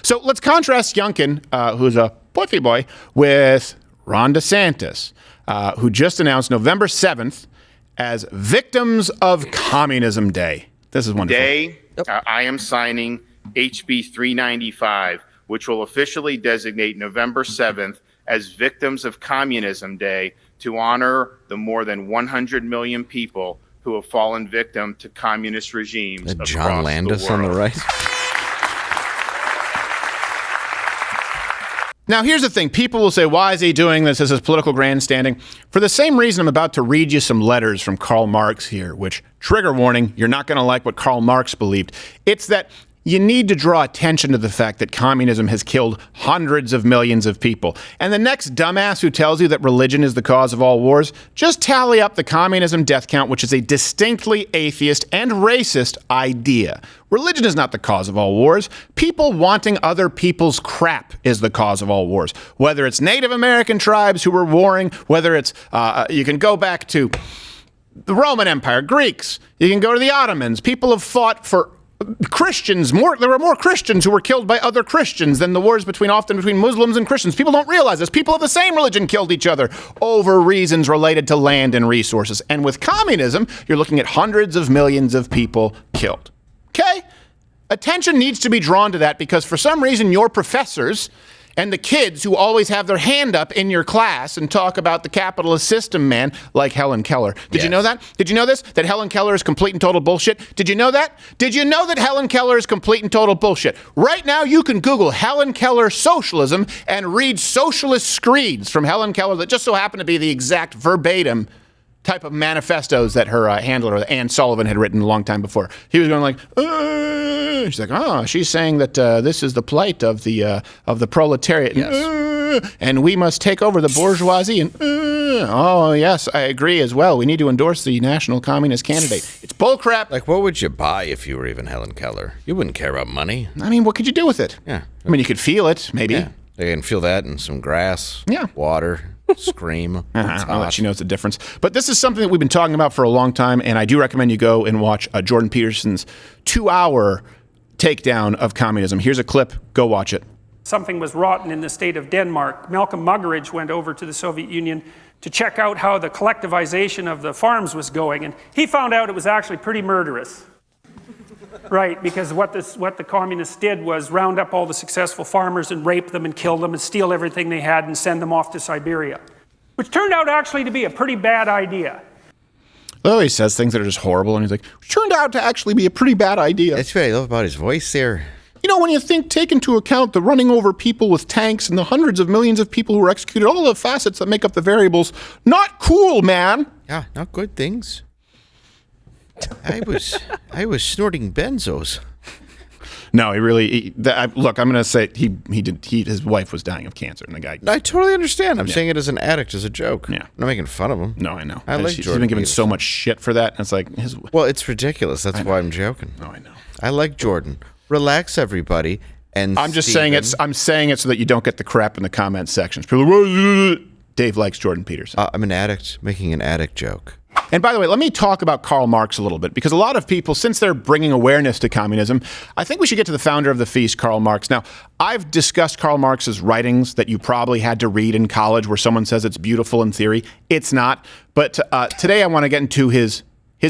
So let's contrast Youngkin, who's a puffy boy, with Ron DeSantis, who just announced November 7th as Victims of Communism Day. This is wonderful. Today, I am signing HB 395, which will officially designate November 7th as Victims of Communism Day to honor the more than 100 million people who have fallen victim to communist regimes across John Landis the world. on the right. Now, here's the thing. People will say, why is he doing this? This is political grandstanding. For the same reason, I'm about to read you some letters from Karl Marx here, which, trigger warning, you're not going to like what Karl Marx believed. It's that you need to draw attention to the fact that communism has killed hundreds of millions of people. And the next dumbass who tells you that religion is the cause of all wars, just tally up the communism death count, which is a distinctly atheist and racist idea. Religion is not the cause of all wars. People wanting other people's crap is the cause of all wars. Whether it's Native American tribes who were warring, whether it's, you can go back to the Roman Empire, Greeks, you can go to the Ottomans. People have fought for Christians. There were more Christians who were killed by other Christians than the wars often between Muslims and Christians. People don't realize this. People of the same religion killed each other over reasons related to land and resources. And with communism, you're looking at hundreds of millions of people killed. Okay? Attention needs to be drawn to that because for some reason your professors and the kids who always have their hand up in your class and talk about the capitalist system, man, like Helen Keller. Did you know that? Did you know this? That Helen Keller is complete and total bullshit? Did you know that? Did you know that Helen Keller is complete and total bullshit? Right now, you can Google Helen Keller socialism and read socialist screeds from Helen Keller that just so happen to be the exact verbatim type of manifestos that her handler, Ann Sullivan, had written a long time before. He was going like, she's like, oh, she's saying that this is the plight of the proletariat. Yes. And we must take over the bourgeoisie. And oh, yes, I agree as well. We need to endorse the national communist candidate. It's bullcrap. Like, what would you buy if you were even Helen Keller? You wouldn't care about money. I mean, what could you do with it? Yeah. I mean, you could feel it, maybe. Yeah. They can feel that in some grass, water, scream. I'll let you know it's a difference. But this is something that we've been talking about for a long time, and I do recommend you go and watch Jordan Peterson's 2-hour takedown of communism. Here's a clip. Go watch it. Something was rotten in the state of Denmark. Malcolm Muggeridge went over to the Soviet Union to check out how the collectivization of the farms was going, and he found out it was actually pretty murderous. Right, because what the communists did was round up all the successful farmers and rape them and kill them and steal everything they had and send them off to Siberia, which turned out actually to be a pretty bad idea. Oh, he says things that are just horrible, and he's like, turned out to actually be a pretty bad idea. That's what I love about his voice there. You know, when you take into account the running over people with tanks and the hundreds of millions of people who were executed, all the facets that make up the variables, not cool, man. Yeah, not good things. I was snorting benzos. No, look, I'm going to say his wife was dying of cancer, and the guy. I totally understand. I'm saying it as an addict, as a joke. Yeah. I'm not making fun of him. No, I know. I like He's Jordan been given Peterson. so much shit for that, and it's like Well, it's ridiculous. That's why I'm joking. Oh, I know. I like Jordan. Relax, everybody. And I'm just saying it. I'm saying it so that you don't get the crap in the comment sections. People are like, Dave likes Jordan Peterson. I'm an addict making an addict joke. And by the way, let me talk about Karl Marx a little bit, because a lot of people, since they're bringing awareness to communism, I think we should get to the founder of the feast, Karl Marx. Now, I've discussed Karl Marx's writings that you probably had to read in college where someone says it's beautiful in theory. It's not. But today I want to get into his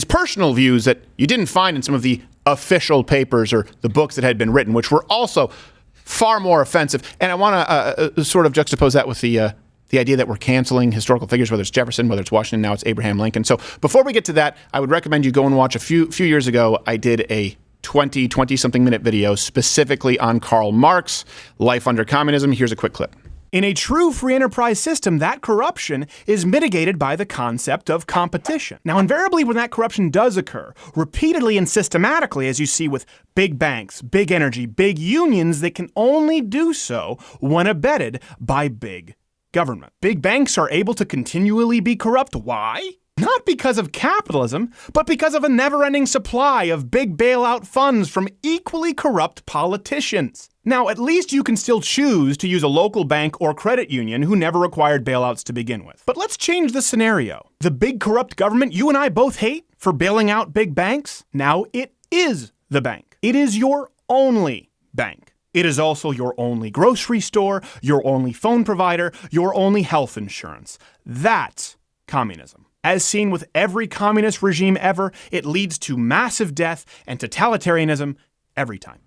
personal views that you didn't find in some of the official papers or the books that had been written, which were also far more offensive. And I want to sort of juxtapose that with the idea that we're canceling historical figures, whether it's Jefferson, whether it's Washington, now it's Abraham Lincoln. So before we get to that, I would recommend you go and watch a few years ago. I did a 20-something minute video specifically on Karl Marx, Life Under Communism. Here's a quick clip. In a true free enterprise system, that corruption is mitigated by the concept of competition. Now, invariably, when that corruption does occur, repeatedly and systematically, as you see with big banks, big energy, big unions, they can only do so when abetted by big government. Big banks are able to continually be corrupt. Why? Not because of capitalism, but because of a never-ending supply of big bailout funds from equally corrupt politicians. Now, at least you can still choose to use a local bank or credit union who never required bailouts to begin with. But let's change the scenario. The big corrupt government you and I both hate for bailing out big banks, now it is the bank. It is your only bank. It is also your only grocery store, your only phone provider, your only health insurance. That's communism. As seen with every communist regime ever, it leads to massive death and totalitarianism every time.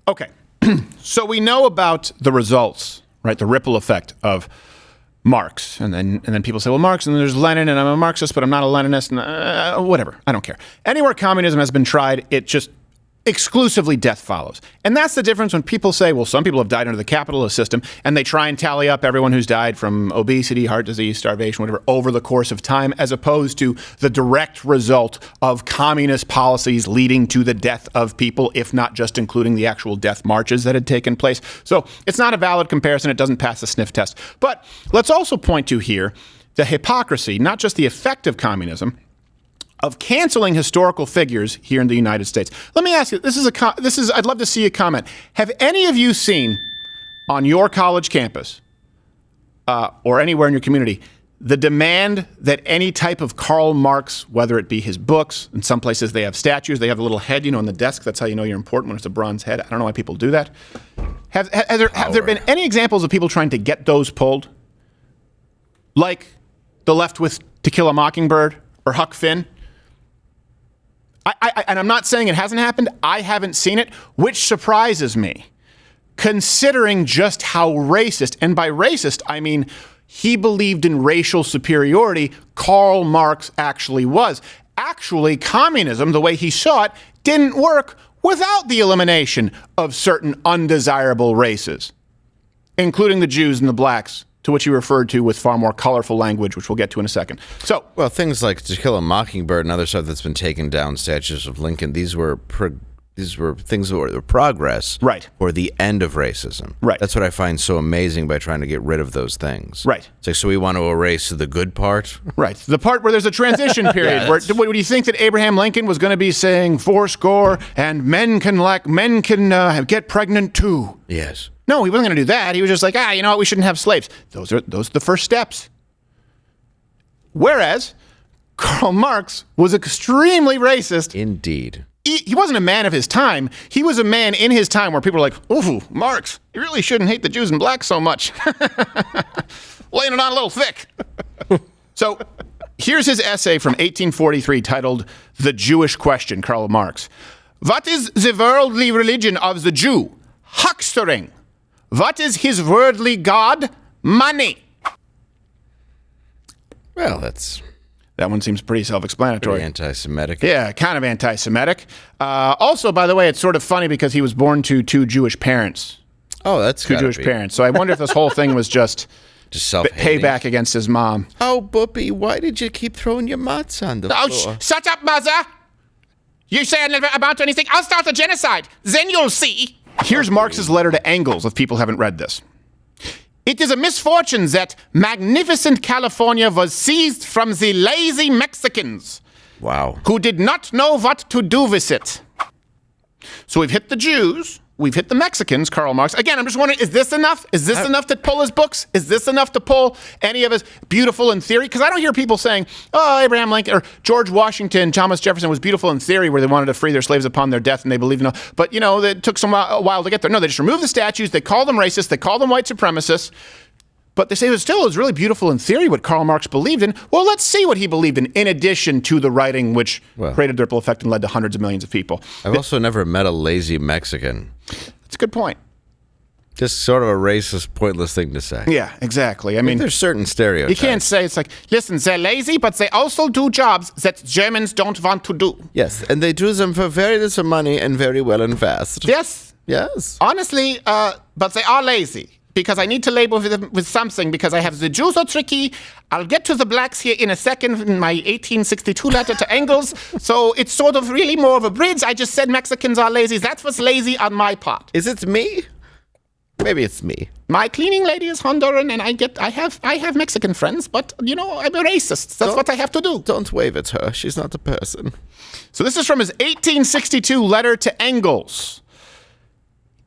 Okay, so we know about the results, right? The ripple effect of Marx, and then people say, well, Marx, and then there's Lenin, and I'm a Marxist, but I'm not a Leninist, and whatever. I don't care. Anywhere communism has been tried, it just exclusively death follows. And that's the difference when people say, well, some people have died under the capitalist system, and they try and tally up everyone who's died from obesity, heart disease, starvation, whatever, over the course of time, as opposed to the direct result of communist policies leading to the death of people, if not just including the actual death marches that had taken place. So it's not a valid comparison. It doesn't pass the sniff test. But let's also point to here the hypocrisy, not just the effect of communism, of canceling historical figures here in the United States. Let me ask you, I'd love to see a comment. Have any of you seen on your college campus or anywhere in your community the demand that any type of Karl Marx, whether it be his books, in some places they have statues, they have a little head, on the desk, that's how you know you're important when it's a bronze head. I don't know why people do that. Have there been any examples of people trying to get those pulled? Like the left with To Kill a Mockingbird or Huck Finn? And I'm not saying it hasn't happened. I haven't seen it, which surprises me, considering just how racist, and by racist, I mean he believed in racial superiority, Karl Marx actually was. Actually, communism, the way he saw it, didn't work without the elimination of certain undesirable races, including the Jews and the blacks, to which he referred to with far more colorful language, which we'll get to in a second. So, well, things like To Kill a Mockingbird and other stuff that's been taken down, statues of Lincoln, these were things that were progress, right, or the end of racism. Right. That's what I find so amazing by trying to get rid of those things. Right. It's like, so we want to erase the good part? Right. The part where there's a transition period. Yeah, where do you think that Abraham Lincoln was going to be saying fourscore and men can get pregnant too? Yes. No, he wasn't going to do that. He was just like, you know what? We shouldn't have slaves. Those are the first steps. Whereas Karl Marx was extremely racist. Indeed. He wasn't a man of his time. He was a man in his time where people were like, ooh, Marx, you really shouldn't hate the Jews and blacks so much. Laying it on a little thick. So here's his essay from 1843 titled The Jewish Question, Karl Marx. What is the worldly religion of the Jew? Huckstering. What is his worldly god? Money. Well, that one seems pretty self-explanatory. pretty anti-Semitic. Yeah, kind of anti-Semitic. Also, by the way, it's sort of funny because he was born to two Jewish parents. Oh, that's two Jewish parents. So I wonder if this whole thing was just self-hating. payback against his mom. Oh, Boopy, why did you keep throwing your mutts on the floor? Shut up, mother! You say I never amount to anything? I'll start a genocide. Then you'll see. Here's Marx's letter to Engels, if people haven't read this. It is a misfortune that magnificent California was seized from the lazy Mexicans. Wow. Who did not know what to do with it. So we've hit the Jews. We've hit the Mexicans, Karl Marx. Again, I'm just wondering, is this enough? Is this enough to pull his books? Is this enough to pull any of his beautiful in theory? Because I don't hear people saying, oh, Abraham Lincoln or George Washington, Thomas Jefferson was beautiful in theory where they wanted to free their slaves upon their death and they believed in it. But, it took a while to get there. No, they just removed the statues. They call them racist. They call them white supremacists. But they say it was really beautiful in theory what Karl Marx believed in. Well, let's see what he believed in addition to the writing, which created the ripple effect and led to hundreds of millions of people. I've also never met a lazy Mexican. That's a good point. Just sort of a racist, pointless thing to say. Yeah, exactly. I mean, there's certain stereotypes. You can't say it's like, listen, they're lazy, but they also do jobs that Germans don't want to do. Yes, and they do them for very little money and very well and fast. Yes. Yes. Honestly, but they are lazy. Because I need to label them with something, because I have the Jews are tricky. I'll get to the blacks here in a second in my 1862 letter to Engels. So it's sort of really more of a bridge. I just said Mexicans are lazy. That was lazy on my part. Is it me? Maybe it's me. My cleaning lady is Honduran, and I have Mexican friends, but, I'm a racist. That's what I have to do. Don't wave at her. She's not a person. So this is from his 1862 letter to Engels.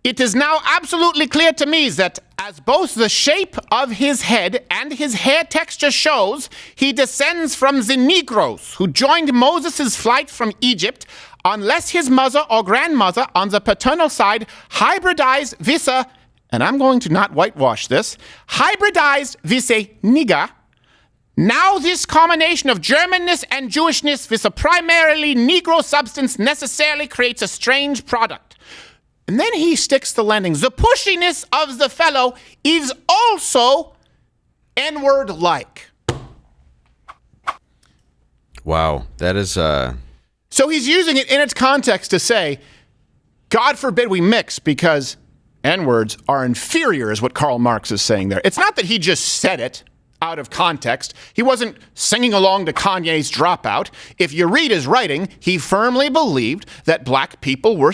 It is now absolutely clear to me that as both the shape of his head and his hair texture shows, he descends from the Negroes who joined Moses' flight from Egypt unless his mother or grandmother on the paternal side hybridized with a, and I'm going to not whitewash this, hybridized with a nigger. Now this combination of Germanness and Jewishness with a primarily Negro substance necessarily creates a strange product. And then he sticks the landing. The pushiness of the fellow is also N-word-like. Wow, that is So he's using it in its context to say, God forbid we mix because N-words are inferior, is what Karl Marx is saying there. It's not that he just said it out of context. He wasn't singing along to Kanye's Dropout. If you read his writing, he firmly believed that black people were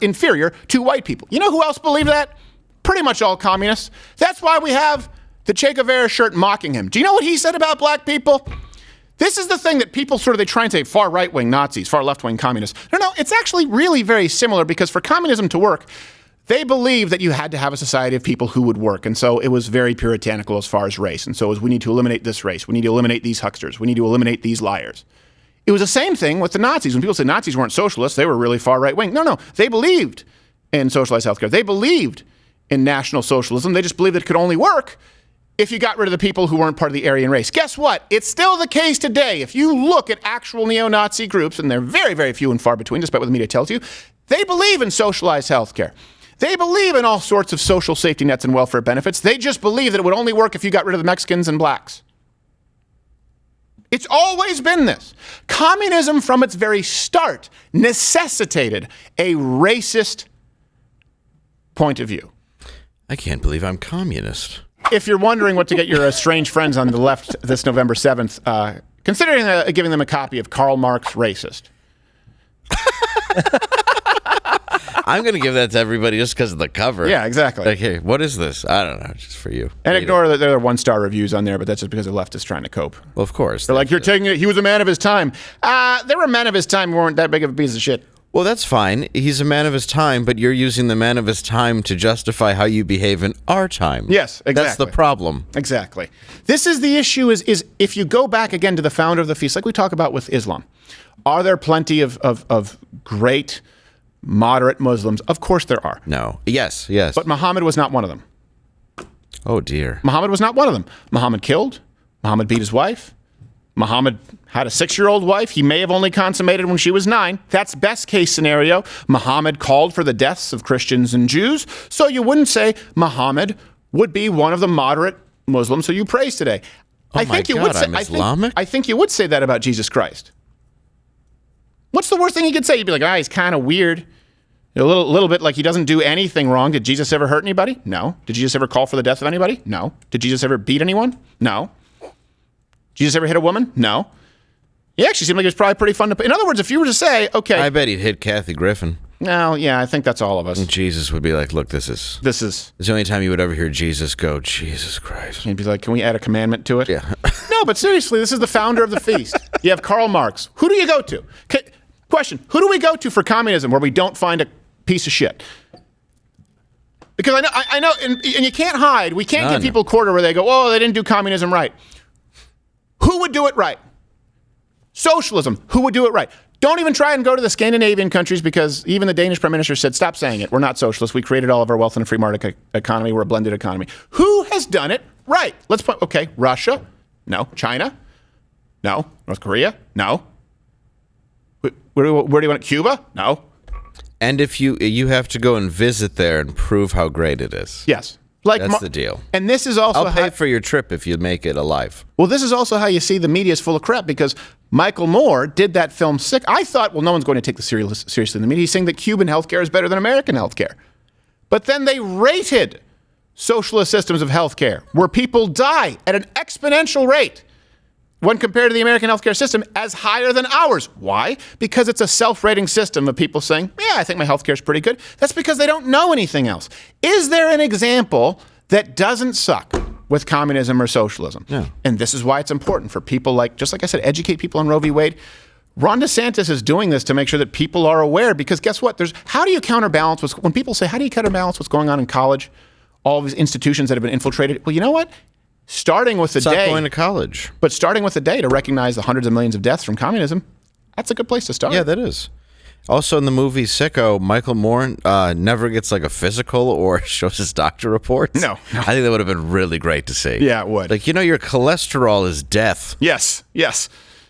inferior to white people. You know who else believed that? Pretty much all communists. That's why we have the Che Guevara shirt mocking him. Do you know what he said about black people? This is the thing that people they try and say far right-wing Nazis, far left-wing communists. No, it's actually really very similar because for communism to work, they believed that you had to have a society of people who would work. And so it was very puritanical as far as race. And so it was, we need to eliminate this race. We need to eliminate these hucksters. We need to eliminate these liars. It was the same thing with the Nazis. When people say Nazis weren't socialists, they were really far right-wing. No, they believed in socialized healthcare. They believed in National Socialism. They just believed it could only work if you got rid of the people who weren't part of the Aryan race. Guess what? It's still the case today. If you look at actual neo-Nazi groups, and they're very, very few and far between, despite what the media tells you, they believe in socialized healthcare. They believe in all sorts of social safety nets and welfare benefits. They just believe that it would only work if you got rid of the Mexicans and blacks. It's always been this. Communism, from its very start, necessitated a racist point of view. I can't believe I'm communist. If you're wondering what to get your strange friends on the left this November 7th, consider giving them a copy of Karl Marx Racist. I'm going to give that to everybody just because of the cover. Yeah, exactly. Like, hey, what is this? I don't know. Just for you. And ignore that there are one-star reviews on there, but that's just because the left is trying to cope. Well, of course. They're like, you're taking it. He was a man of his time. There were men of his time who weren't that big of a piece of shit. Well, that's fine. He's a man of his time, but you're using the man of his time to justify how you behave in our time. Yes, exactly. That's the problem. Exactly. This is the issue is if you go back again to the founder of the feast, like we talk about with Islam, are there plenty of great moderate Muslims? Of course there are. No. Yes. But Muhammad was not one of them. Oh, dear. Muhammad was not one of them. Muhammad killed. Muhammad beat his wife. Muhammad had a 6-year-old wife. He may have only consummated when she was 9. That's best case scenario. Muhammad called for the deaths of Christians and Jews. So you wouldn't say Muhammad would be one of the moderate Muslims who you praise today. Oh, my God, I'm Islamic? I think you would say that about Jesus Christ. What's the worst thing you could say? You'd be like, he's kind of weird. A little bit like he doesn't do anything wrong. Did Jesus ever hurt anybody? No. Did Jesus ever call for the death of anybody? No. Did Jesus ever beat anyone? No. Jesus ever hit a woman? No. He actually seemed like it was probably pretty fun to... In other words, if you were to say, okay... I bet he'd hit Kathy Griffin. No, yeah, I think that's all of us. And Jesus would be like, look, this is... It's the only time you would ever hear Jesus go, Jesus Christ. He'd be like, can we add a commandment to it? Yeah. No, but seriously, this is the founder of the feast. You have Karl Marx. Who do you go to? Question, who do we go to for communism where we don't find a piece of shit? Because I know, and you can't hide. We can't give people a quarter where they go, oh, they didn't do communism right. Who would do it right? Socialism. Who would do it right? Don't even try and go to the Scandinavian countries because even the Danish prime minister said, stop saying it. We're not socialists. We created all of our wealth in a free market economy. We're a blended economy. Who has done it right? Let's put, okay, Russia? No. China? No. North Korea? No. Where do you want it? Cuba? No. And if you have to go and visit there and prove how great it is. Yes. That's the deal. And this is also I'll pay for your trip if you make it alive. Well, this is also how you see the media is full of crap because Michael Moore did that film Sick. I thought, well, no one's going to take this seriously in the media. He's saying that Cuban healthcare is better than American healthcare. But then they rated socialist systems of healthcare where people die at an exponential rate when compared to the American healthcare system as higher than ours. Why? Because it's a self-rating system of people saying, yeah, I think my healthcare is pretty good. That's because they don't know anything else. Is there an example that doesn't suck with communism or socialism? No. And this is why it's important for people like, just like I said, educate people on Roe v. Wade. Ron DeSantis is doing this to make sure that people are aware because guess what? How do you counterbalance when people say, how do you counterbalance what's going on in college? All of these institutions that have been infiltrated. Well, you know what? Starting with the Stop day, going to college. But starting with the day to recognize the hundreds of millions of deaths from communism, that's a good place to start. Yeah, that is. Also in the movie Sicko, Michael Moore never gets like a physical or shows his doctor reports. No. I think that would have been really great to see. Yeah, it would. Like, your cholesterol is death. Yes.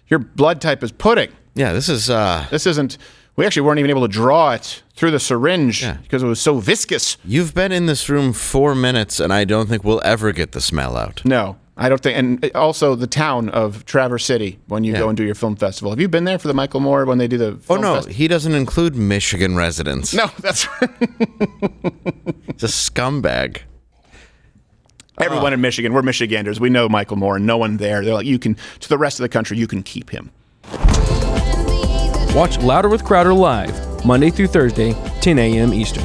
Your blood type is pudding. Yeah, this isn't. We actually weren't even able to draw it through the syringe because it was so viscous. You've been in this room 4 minutes, and I don't think we'll ever get the smell out. No, I don't think. And also the town of Traverse City when you go and do your film festival. Have you been there for the Michael Moore when they do the film festival? He doesn't include Michigan residents. No, that's right. It's a scumbag. Everyone in Michigan, we're Michiganders. We know Michael Moore, and no one there. They're like, to the rest of the country, you can keep him. Watch Louder with Crowder live, Monday through Thursday, 10 a.m. Eastern.